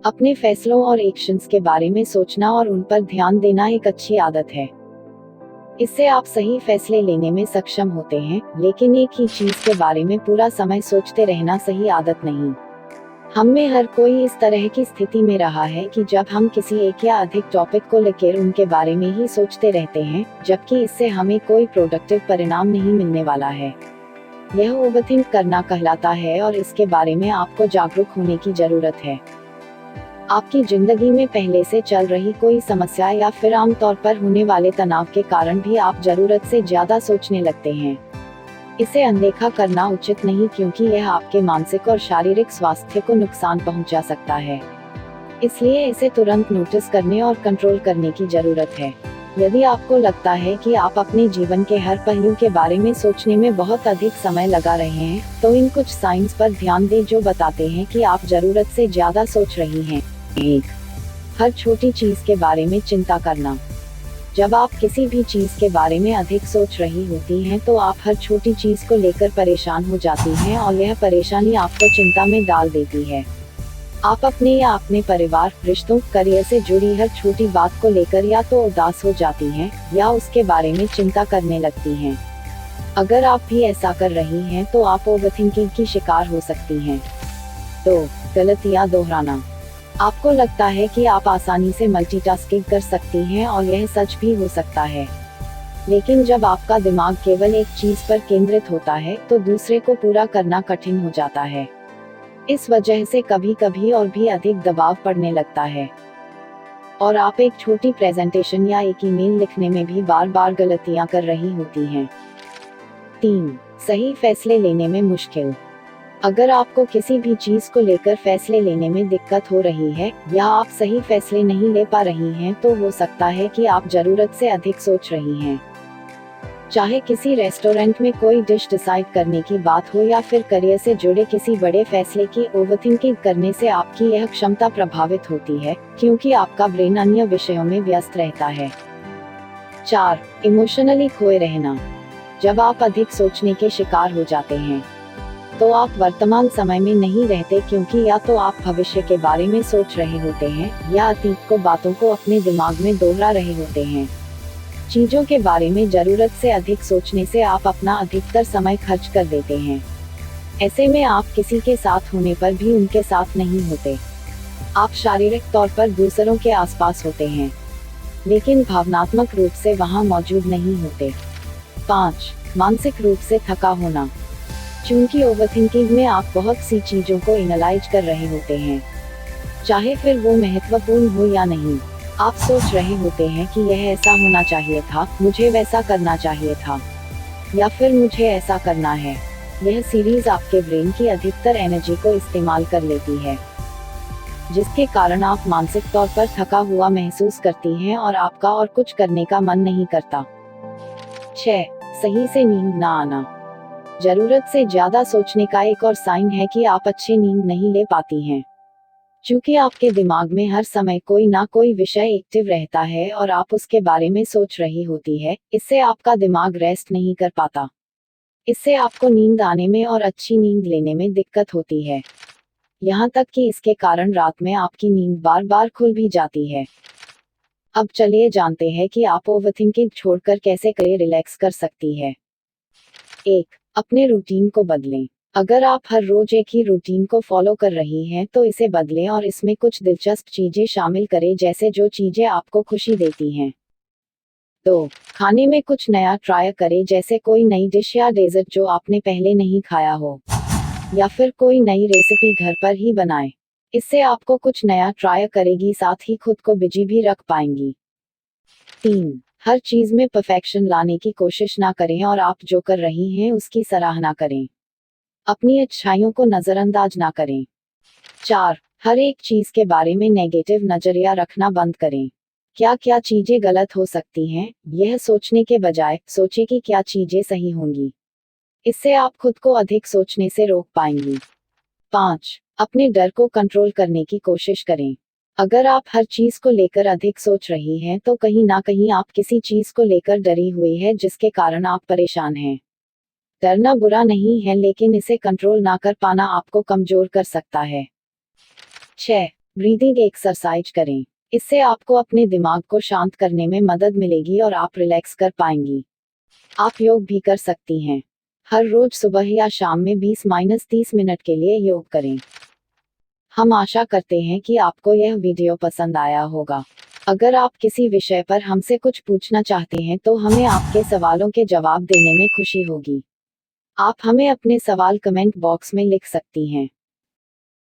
अपने फैसलों और एक्शंस के बारे में सोचना और उन पर ध्यान देना एक अच्छी आदत है। इससे आप सही फैसले लेने में सक्षम होते हैं, लेकिन एक ही चीज के बारे में पूरा समय सोचते रहना सही आदत नहीं। हम में हर कोई इस तरह की स्थिति में रहा है कि जब हम किसी एक या अधिक टॉपिक को लेकर उनके बारे में ही सोचते रहते हैं, जबकि इससे हमें कोई प्रोडक्टिव परिणाम नहीं मिलने वाला है। यह ओवरथिंक करना कहलाता है और इसके बारे में आपको जागरूक होने की जरूरत है। आपकी जिंदगी में पहले से चल रही कोई समस्या या फिर आमतौर पर होने वाले तनाव के कारण भी आप जरूरत से ज्यादा सोचने लगते हैं। इसे अनदेखा करना उचित नहीं, क्योंकि यह आपके मानसिक और शारीरिक स्वास्थ्य को नुकसान पहुंचा सकता है। इसलिए इसे तुरंत नोटिस करने और कंट्रोल करने की जरूरत है। यदि आपको लगता है कि आप अपने जीवन के हर पहलू के बारे में सोचने में बहुत अधिक समय लगा रहे हैं, तो इन कुछ साइंस पर ध्यान दें जो बताते हैं कि आप जरूरत से ज्यादा सोच रही हैं। 1. हर छोटी चीज के बारे में चिंता करना। जब आप किसी भी चीज के बारे में अधिक सोच रही होती हैं, तो आप हर छोटी चीज को लेकर परेशान हो जाती हैं और यह परेशानी आपको चिंता में डाल देती है। आप अपने या अपने परिवार, रिश्तों, करियर से जुड़ी हर छोटी बात को लेकर या तो उदास हो जाती हैं या उसके बारे में चिंता करने लगती हैं। अगर आप भी ऐसा कर रही हैं, तो आप ओवरथिंकिंग की शिकार हो सकती हैं। 2. गलतियां दोहराना। आपको लगता है कि आप आसानी से मल्टीटास्किंग कर सकती हैं और यह सच भी हो सकता है। लेकिन जब आपका दिमाग केवल एक चीज पर केंद्रित होता है, तो दूसरे को पूरा करना कठिन हो जाता है। इस वजह से कभी कभी और भी अधिक दबाव पड़ने लगता है और आप एक छोटी प्रेजेंटेशन या एक ईमेल लिखने में भी बार बार गलतियां कर रही होती हैं। 3. सही फैसले लेने में मुश्किल। अगर आपको किसी भी चीज को लेकर फैसले लेने में दिक्कत हो रही है या आप सही फैसले नहीं ले पा रही हैं, तो हो सकता है कि आप जरूरत से अधिक सोच रही हैं। चाहे किसी रेस्टोरेंट में कोई डिश डिसाइड करने की बात हो या फिर करियर से जुड़े किसी बड़े फैसले की, ओवरथिंकिंग करने से आपकी यह क्षमता प्रभावित होती है, क्योंकि आपका ब्रेन अन्य विषयों में व्यस्त रहता है। 4. इमोशनली खोए रहना। जब आप अधिक सोचने के शिकार हो जाते हैं, तो आप वर्तमान समय में नहीं रहते, क्योंकि या तो आप भविष्य के बारे में सोच रहे होते हैं या अतीत को बातों को अपने दिमाग में दोहरा रहे होते हैं। चीजों के बारे में जरूरत से अधिक सोचने से आप अपना अधिकतर समय खर्च कर देते हैं। ऐसे में आप किसी के साथ होने पर भी उनके साथ नहीं होते। आप शारीरिक तौर पर दूसरों के आसपास होते हैं, लेकिन भावनात्मक रूप से वहां मौजूद नहीं होते। 5. मानसिक रूप से थका होना। चूंकि ओवरथिंकिंग में आप बहुत सी चीजों को एनालाइज कर रहे होते हैं, चाहे फिर वो महत्वपूर्ण हो या नहीं। आप सोच रहे होते हैं कि यह ऐसा होना चाहिए था, मुझे वैसा करना चाहिए था, या फिर मुझे ऐसा करना है। यह सीरीज आपके ब्रेन की अधिकतर एनर्जी को इस्तेमाल कर लेती है, जिसके कारण आप मानसिक तौर पर थका हुआ महसूस करती हैं और आपका और कुछ करने का मन नहीं करता। 6. सही से नींद ना आना। जरूरत से ज्यादा सोचने का एक और साइन है कि आप अच्छी नींद नहीं ले पाती हैं। चूंकि आपके दिमाग में हर समय कोई ना कोई विषय एक्टिव रहता है और आप उसके बारे में सोच रही होती है, इससे आपका दिमाग रेस्ट नहीं कर पाता। इससे आपको नींद आने में और अच्छी नींद लेने में दिक्कत होती है, यहाँ तक कि इसके कारण रात में आपकी नींद बार बार खुल भी जाती है। अब चलिए जानते हैं कि आप ओवरथिंकिंग छोड़कर कैसे करे रिलैक्स कर सकती है। 1. अपने रूटीन को बदलें। अगर आप हर रोज एक ही रूटीन को फॉलो कर रही हैं, तो इसे बदलें और इसमें कुछ दिलचस्प चीजें शामिल करें, जैसे जो चीजें आपको खुशी देती हैं। 2. खाने में कुछ नया ट्राई करें, जैसे कोई नई डिश या डेजर्ट जो आपने पहले नहीं खाया हो, या फिर कोई नई रेसिपी घर पर ही बनाएं। इससे आपको कुछ नया ट्राई करेगी, साथ ही खुद को बिजी भी रख पाएंगी। 3. हर चीज में परफेक्शन लाने की कोशिश ना करें और आप जो कर रही हैं उसकी सराहना करें। अपनी अच्छाइयों को नजरअंदाज ना करें। 4. हर एक चीज के बारे में नेगेटिव नजरिया रखना बंद करें। क्या क्या चीजें गलत हो सकती हैं, यह सोचने के बजाय सोचें कि क्या चीजें सही होंगी। इससे आप खुद को अधिक सोचने से रोक पाएंगी। 5. अपने डर को कंट्रोल करने की कोशिश करें। अगर आप हर चीज को लेकर अधिक सोच रही हैं, तो कहीं ना कहीं आप किसी चीज को लेकर डरी हुई है, जिसके कारण आप परेशान हैं। डरना बुरा नहीं है, लेकिन इसे कंट्रोल ना कर पाना आपको कमजोर कर सकता है। 6. ब्रीदिंग एक्सरसाइज करें। इससे आपको अपने दिमाग को शांत करने में मदद मिलेगी और आप रिलैक्स कर पाएंगी। आप योग भी कर सकती हैं। हर रोज सुबह या शाम में 20-30 मिनट के लिए योग करें। हम आशा करते हैं कि आपको यह वीडियो पसंद आया होगा। अगर आप किसी विषय पर हमसे कुछ पूछना चाहते हैं तो हमें आपके सवालों के जवाब देने में खुशी होगी। आप हमें अपने सवाल कमेंट बॉक्स में लिख सकती हैं।